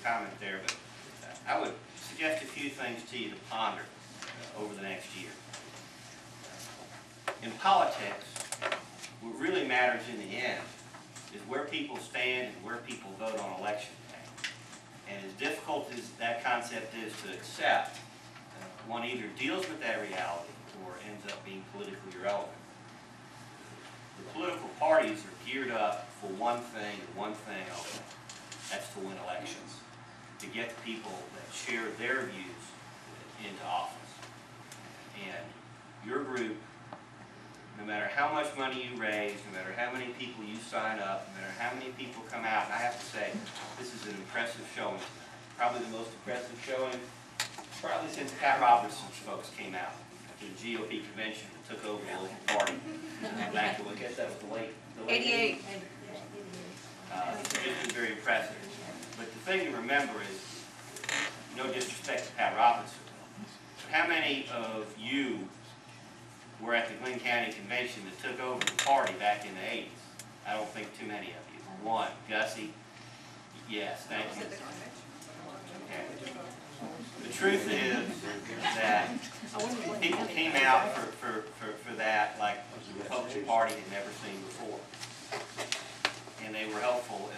comment there, but I would suggest a few things to you to ponder over the next year. In politics, what really matters in the end is where people stand and where people vote on election day. And as difficult as that concept is to accept, one either deals with that reality or ends up being politically irrelevant. The political parties are geared up for one thing and one thing only. That's to win elections, to get the people that share their views into office. And your group, no matter how much money you raise, no matter how many people you sign up, no matter how many people come out, and I have to say, this is an impressive showing. Probably the most impressive showing, probably since Pat Robertson's folks came out to the GOP convention and took over the local party. Back to, I guess that was the late 88. It's been very impressive. But the thing to remember is, no disrespect to Pat Robertson, but how many of you were at the Glynn County Convention that took over the party back in the 80s? I don't think too many of you. One. Gussie? Yes, thank you. Okay. The truth is that people came out for that like the Republican Party had never seen before. And they were helpful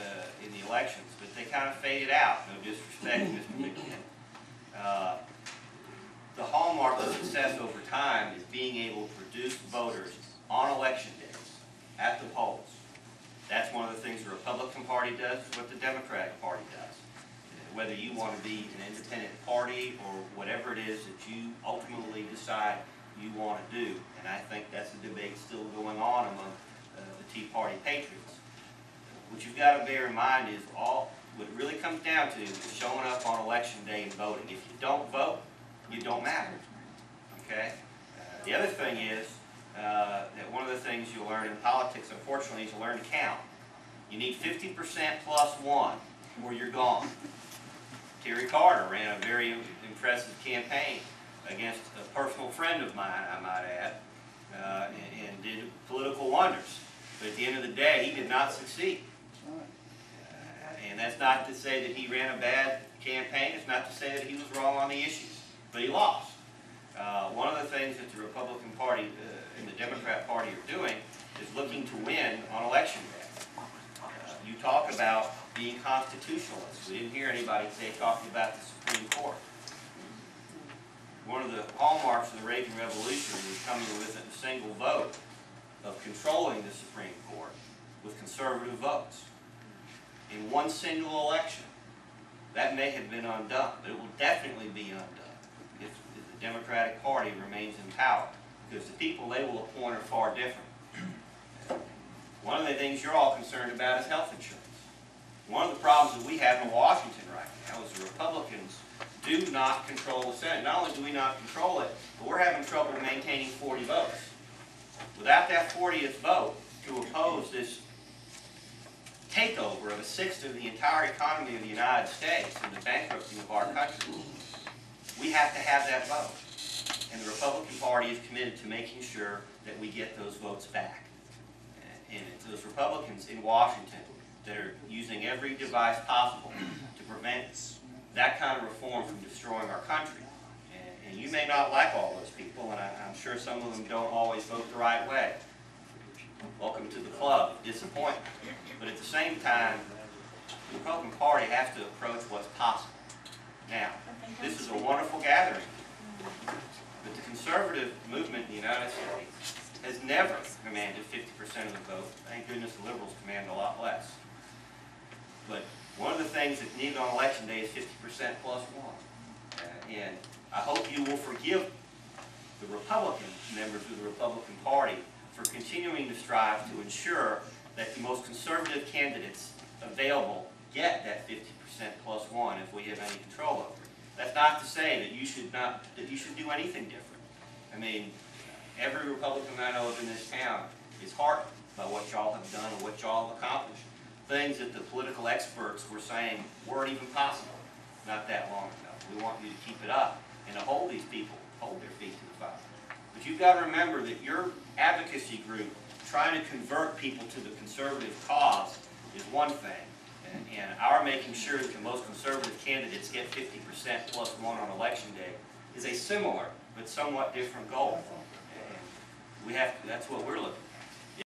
in the elections, but they kind of faded out. No disrespect, Mr. McKinn. The hallmark of success over time is being able to produce voters on election days at the polls. That's one of the things the Republican Party does, is what the Democratic Party does. Whether you want to be an independent party or whatever it is that you ultimately decide you want to do, and I think that's a debate still going on among the Tea Party patriots. What you've got to bear in mind is what it really comes down to is showing up on election day and voting. If you don't vote, you don't matter. Okay? The other thing is that one of the things you'll learn in politics, unfortunately, is you learn to count. You need 50% plus one, or you're gone. Terry Carter ran a very impressive campaign against a personal friend of mine, I might add, and did political wonders. But at the end of the day, he did not succeed. And that's not to say that he ran a bad campaign. It's not to say that he was wrong on the issues. But he lost. One of the things that the Republican Party and the Democrat Party are doing is looking to win on election day. You talk about being constitutionalists. We didn't hear anybody today talking about the Supreme Court. One of the hallmarks of the Reagan Revolution was coming with a single vote of controlling the Supreme Court with conservative votes. In one single election, that may have been undone, but it will definitely be undone if the Democratic Party remains in power, because the people they will appoint are far different. One of the things you're all concerned about is health insurance. One of the problems that we have in Washington right now is the Republicans do not control the Senate. Not only do we not control it, but we're having trouble maintaining 40 votes. Without that 40th vote to oppose this takeover of a sixth of the entire economy of the United States and the bankruptcy of our country, we have to have that vote. And the Republican Party is committed to making sure that we get those votes back. And it's those Republicans in Washington that are using every device possible to prevent that kind of reform from destroying our country. And you may not like all those people, and I'm sure some of them don't always vote the right way. Welcome to the club of disappointment. But at the same time, the Republican Party has to approach what's possible. Now, this is a wonderful gathering, but the conservative movement in the United States has never commanded 50% of the vote. Thank goodness the liberals command a lot less. But one of the things that's needed on election day is 50% plus one. And I hope you will forgive the Republican members of the Republican Party for continuing to strive to ensure that the most conservative candidates available get that 50% plus one if we have any control over it. That's not to say that you should do anything different. I mean, every Republican I know of in this town is heartened by what y'all have done and what y'all have accomplished. Things that the political experts were saying weren't even possible not that long ago. We want you to keep it up and to hold these people, hold their feet to the fire. But you've got to remember that your advocacy group trying to convert people to the conservative cause is one thing, And our making sure that the most conservative candidates get 50% plus one on election day is a similar but somewhat different goal. And we have to, that's what we're looking